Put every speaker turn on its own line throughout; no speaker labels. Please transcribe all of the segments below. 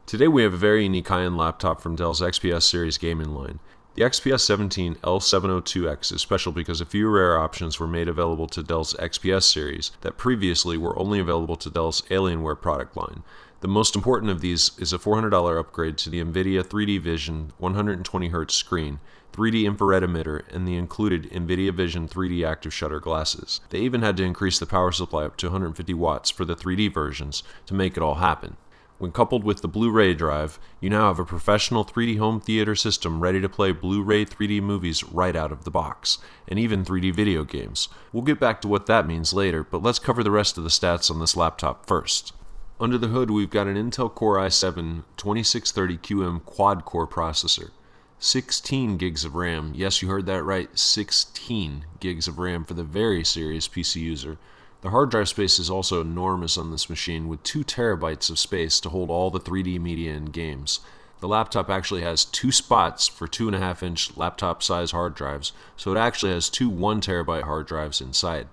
Today we have a very unique high-end laptop from Dell's XPS series gaming line. The XPS17 L702X is special because a few rare options were made available to Dell's XPS series that previously were only available to Dell's Alienware product line. The most important of these is a $400 upgrade to the NVIDIA 3D Vision 120Hz screen, 3D infrared emitter, and the included NVIDIA Vision 3D active shutter glasses. They even had to increase the power supply up to 150 watts for the 3D versions to make it all happen. When coupled with the Blu-ray drive, you now have a professional 3D home theater system ready to play Blu-ray 3D movies right out of the box, and even 3D video games. We'll get back to what that means later, but let's cover the rest of the stats on this laptop first. Under the hood, we've got an Intel Core i7-2630QM quad-core processor, 16 gigs of RAM, yes you heard that right, 16 gigs of RAM for the very serious PC user. The hard drive space is also enormous on this machine, with 2 terabytes of space to hold all the 3D media and games. The laptop actually has 2 spots for 2.5-inch laptop-size hard drives, so it actually has 2 1TB hard drives inside.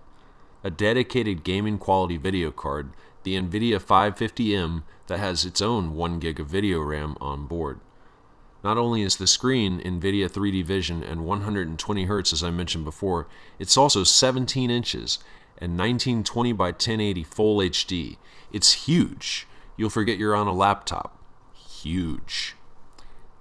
A dedicated gaming-quality video card, the NVIDIA 550M, that has its own 1 gig of video RAM on board. Not only is the screen NVIDIA 3D Vision and 120Hz as I mentioned before, it's also 17 inches and 1920 by 1080 Full HD. It's huge. You'll forget you're on a laptop. Huge.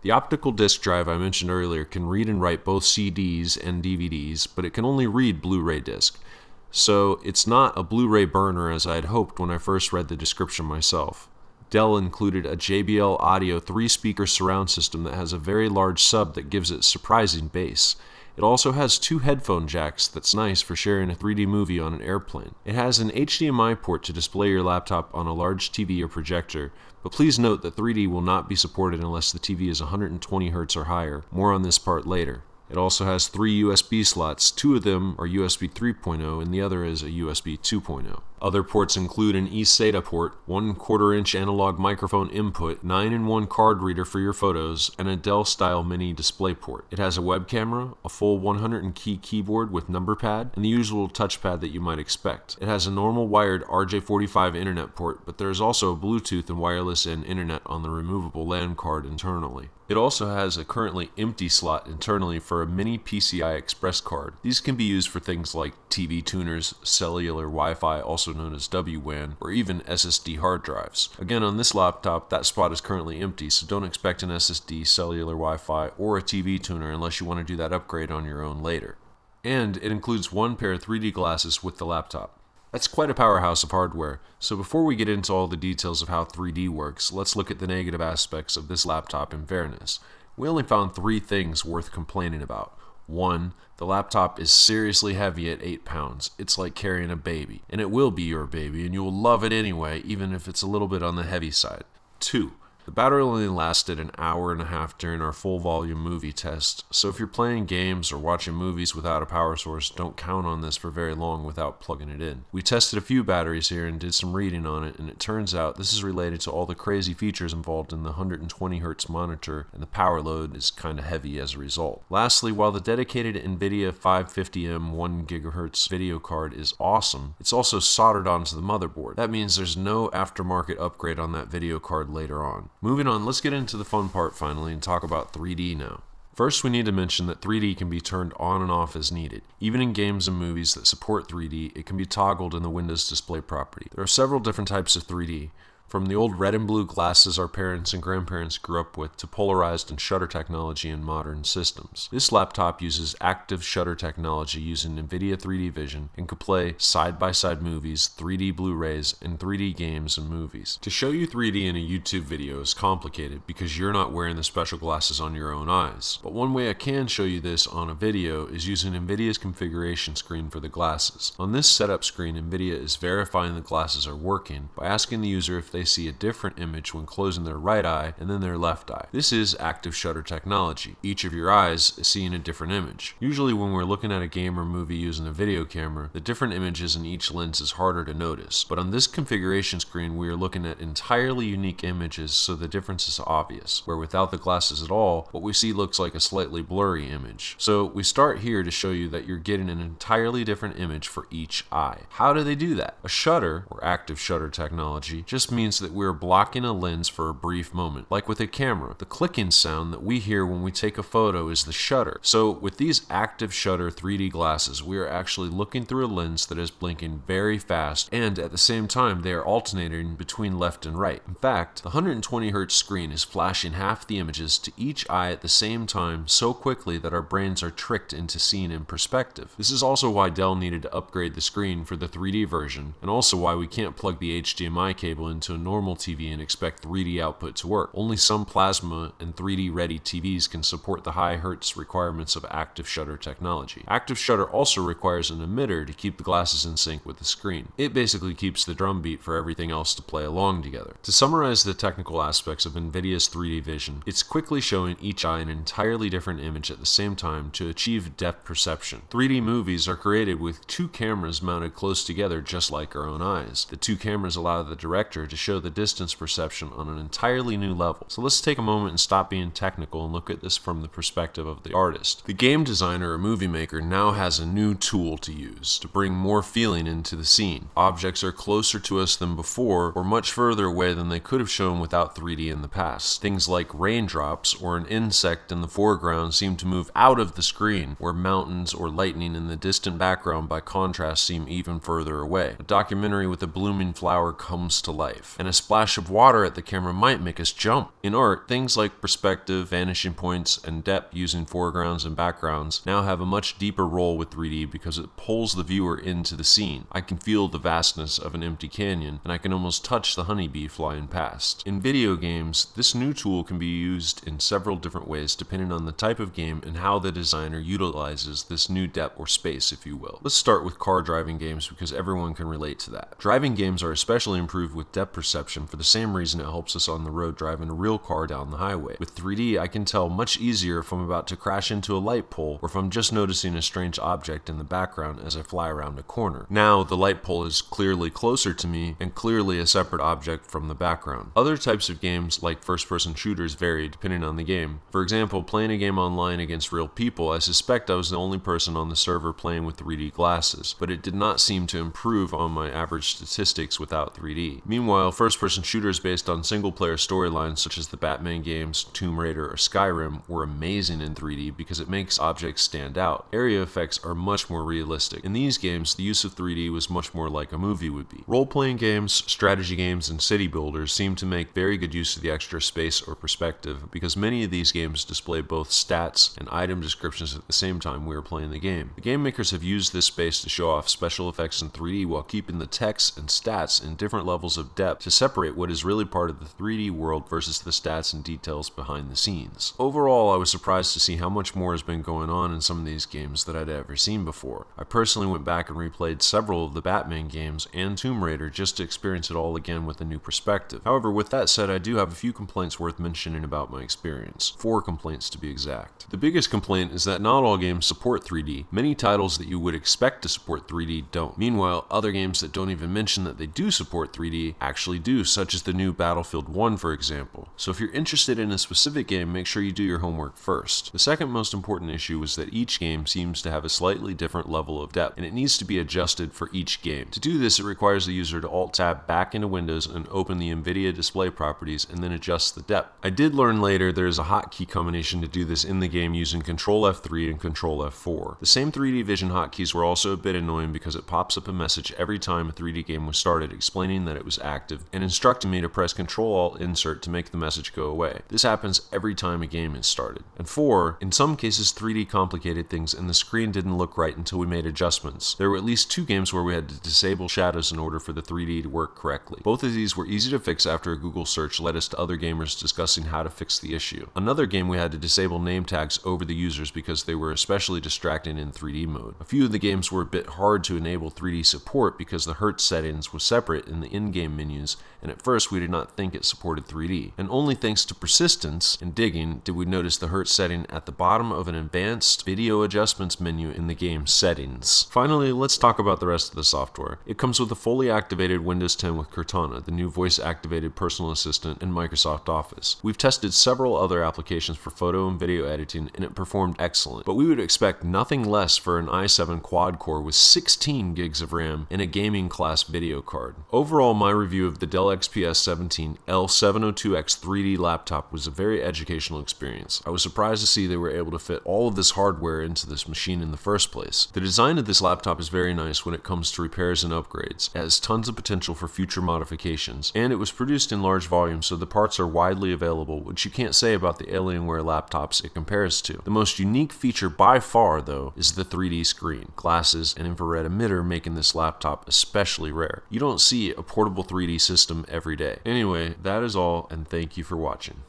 The optical disk drive I mentioned earlier can read and write both CDs and DVDs, but it can only read Blu-ray disc. So it's not a Blu-ray burner as I had hoped when I first read the description myself. Dell included a JBL Audio 3-speaker surround system that has a very large sub that gives it surprising bass. It also has 2 headphone jacks that's nice for sharing a 3D movie on an airplane. It has an HDMI port to display your laptop on a large TV or projector, but please note that 3D will not be supported unless the TV is 120 Hz or higher. More on this part later. It also has 3 USB slots, 2 of them are USB 3.0 and the other is a USB 2.0. Other ports include an eSATA port, 1/4-inch analog microphone input, 9-in-1 card reader for your photos, and a Dell-style mini display port. It has a web camera, a full 100-key keyboard with number pad, and the usual touchpad that you might expect. It has a normal wired RJ45 internet port, but there is also a Bluetooth and wireless and internet on the removable LAN card internally. It also has a currently empty slot internally for a mini PCI Express card. These can be used for things like TV tuners, cellular Wi-Fi, also known as WWAN, or even SSD hard drives. Again, on this laptop, that spot is currently empty, so don't expect an SSD, cellular Wi-Fi, or a TV tuner unless you want to do that upgrade on your own later. And it includes 1 pair of 3D glasses with the laptop. That's quite a powerhouse of hardware, so before we get into all the details of how 3D works, let's look at the negative aspects of this laptop in fairness. We only found 3 things worth complaining about. 1. The laptop is seriously heavy at 8 pounds. It's like carrying a baby. And it will be your baby, and you will love it anyway, even if it's a little bit on the heavy side. 2. The battery only lasted an hour and a half during our full volume movie test, so if you're playing games or watching movies without a power source, don't count on this for very long without plugging it in. We tested a few batteries here and did some reading on it, and it turns out this is related to all the crazy features involved in the 120Hz monitor, and the power load is kinda heavy as a result. Lastly, while the dedicated NVIDIA 550M 1 GHz video card is awesome, it's also soldered onto the motherboard. That means there's no aftermarket upgrade on that video card later on. Moving on, let's get into the fun part finally and talk about 3D now. First, we need to mention that 3D can be turned on and off as needed. Even in games and movies that support 3D, it can be toggled in the Windows display property. There are several different types of 3D. From the old red and blue glasses our parents and grandparents grew up with to polarized and shutter technology in modern systems. This laptop uses active shutter technology using NVIDIA 3D Vision and can play side-by-side movies, 3D Blu-rays, and 3D games and movies. To show you 3D in a YouTube video is complicated because you're not wearing the special glasses on your own eyes. But one way I can show you this on a video is using NVIDIA's configuration screen for the glasses. On this setup screen, NVIDIA is verifying the glasses are working by asking the user if they see a different image when closing their right eye and then their left eye. This is active shutter technology. Each of your eyes is seeing a different image. Usually when we're looking at a game or movie using a video camera, the different images in each lens is harder to notice. But on this configuration screen, we are looking at entirely unique images, so the difference is obvious. Where without the glasses at all, what we see looks like a slightly blurry image. So we start here to show you that you're getting an entirely different image for each eye. How do they do that? A shutter, or active shutter technology, just means means that we are blocking a lens for a brief moment. Like with a camera, the clicking sound that we hear when we take a photo is the shutter. So with these active shutter 3D glasses, we are actually looking through a lens that is blinking very fast, and at the same time they are alternating between left and right. In fact, the 120 Hz screen is flashing half the images to each eye at the same time so quickly that our brains are tricked into seeing in perspective. This is also why Dell needed to upgrade the screen for the 3D version, and also why we can't plug the HDMI cable into a normal TV and expect 3D output to work. Only some plasma and 3D ready TVs can support the high hertz requirements of active shutter technology. Active shutter also requires an emitter to keep the glasses in sync with the screen. It basically keeps the drumbeat for everything else to play along together. To summarize the technical aspects of NVIDIA's 3D vision, it's quickly showing each eye an entirely different image at the same time to achieve depth perception. 3D movies are created with two cameras mounted close together just like our own eyes. The two cameras allow the director to show the distance perception on an entirely new level. So let's take a moment and stop being technical and look at this from the perspective of the artist. The game designer or movie maker now has a new tool to use to bring more feeling into the scene. Objects are closer to us than before, or much further away than they could have shown without 3D in the past. Things like raindrops or an insect in the foreground seem to move out of the screen, where mountains or lightning in the distant background by contrast seem even further away. A documentary with a blooming flower comes to life, and a splash of water at the camera might make us jump. In art, things like perspective, vanishing points, and depth using foregrounds and backgrounds now have a much deeper role with 3D because it pulls the viewer into the scene. I can feel the vastness of an empty canyon, and I can almost touch the honeybee flying past. In video games, this new tool can be used in several different ways depending on the type of game and how the designer utilizes this new depth or space, if you will. Let's start with car driving games because everyone can relate to that. Driving games are especially improved with depth perception for the same reason it helps us on the road driving a real car down the highway. With 3D, I can tell much easier if I'm about to crash into a light pole or if I'm just noticing a strange object in the background as I fly around a corner. Now, the light pole is clearly closer to me and clearly a separate object from the background. Other types of games, like first-person shooters, vary depending on the game. For example, playing a game online against real people, I suspect I was the only person on the server playing with 3D glasses, but it did not seem to improve on my average statistics without 3D. Meanwhile, first-person shooters based on single-player storylines such as the Batman games, Tomb Raider, or Skyrim were amazing in 3D because it makes objects stand out. Area effects are much more realistic. In these games, the use of 3D was much more like a movie would be. Role-playing games, strategy games, and city builders seem to make very good use of the extra space or perspective because many of these games display both stats and item descriptions at the same time we are playing the game. The game makers have used this space to show off special effects in 3D while keeping the text and stats in different levels of depth to separate what is really part of the 3D world versus the stats and details behind the scenes. Overall, I was surprised to see how much more has been going on in some of these games that I'd ever seen before. I personally went back and replayed several of the Batman games and Tomb Raider just to experience it all again with a new perspective. However, with that said, I do have a few complaints worth mentioning about my experience. 4 complaints to be exact. The biggest complaint is that not all games support 3D. Many titles that you would expect to support 3D don't. Meanwhile, other games that don't even mention that they do support 3D actually do, such as the new Battlefield 1, for example. So if you're interested in a specific game, make sure you do your homework first. The second most important issue is that each game seems to have a slightly different level of depth, and it needs to be adjusted for each game. To do this, it requires the user to Alt-Tab back into Windows and open the NVIDIA display properties and then adjust the depth. I did learn later there is a hotkey combination to do this in the game using Control F3 and Control F4. The same 3D Vision hotkeys were also a bit annoying because it pops up a message every time a 3D game was started explaining that it was active and instructing me to press Control Alt Insert to make the message go away. This happens every time a game is started. And 4, in some cases 3D complicated things and the screen didn't look right until we made adjustments. There were at least 2 games where we had to disable shadows in order for the 3D to work correctly. Both of these were easy to fix after a Google search led us to other gamers discussing how to fix the issue. Another game we had to disable name tags over the users because they were especially distracting in 3D mode. A few of the games were a bit hard to enable 3D support because the hertz settings was separate in the in-game menus, and at first we did not think it supported 3D. And only thanks to persistence and digging did we notice the hertz setting at the bottom of an advanced video adjustments menu in the game settings. Finally, let's talk about the rest of the software. It comes with a fully activated Windows 10 with Cortana, the new voice-activated personal assistant, and Microsoft Office. We've tested several other applications for photo and video editing, and it performed excellent, but we would expect nothing less for an i7 quad-core with 16 gigs of RAM and a gaming-class video card. Overall, my review of of the Dell XPS17 L702X 3D laptop was a very educational experience. I was surprised to see they were able to fit all of this hardware into this machine in the first place. The design of this laptop is very nice when it comes to repairs and upgrades. It has tons of potential for future modifications, and it was produced in large volumes, so the parts are widely available, which you can't say about the Alienware laptops it compares to. The most unique feature by far, though, is the 3D screen. Glasses and infrared emitter making this laptop especially rare. You don't see a portable 3D system every day. Anyway, that is all, and thank you for watching.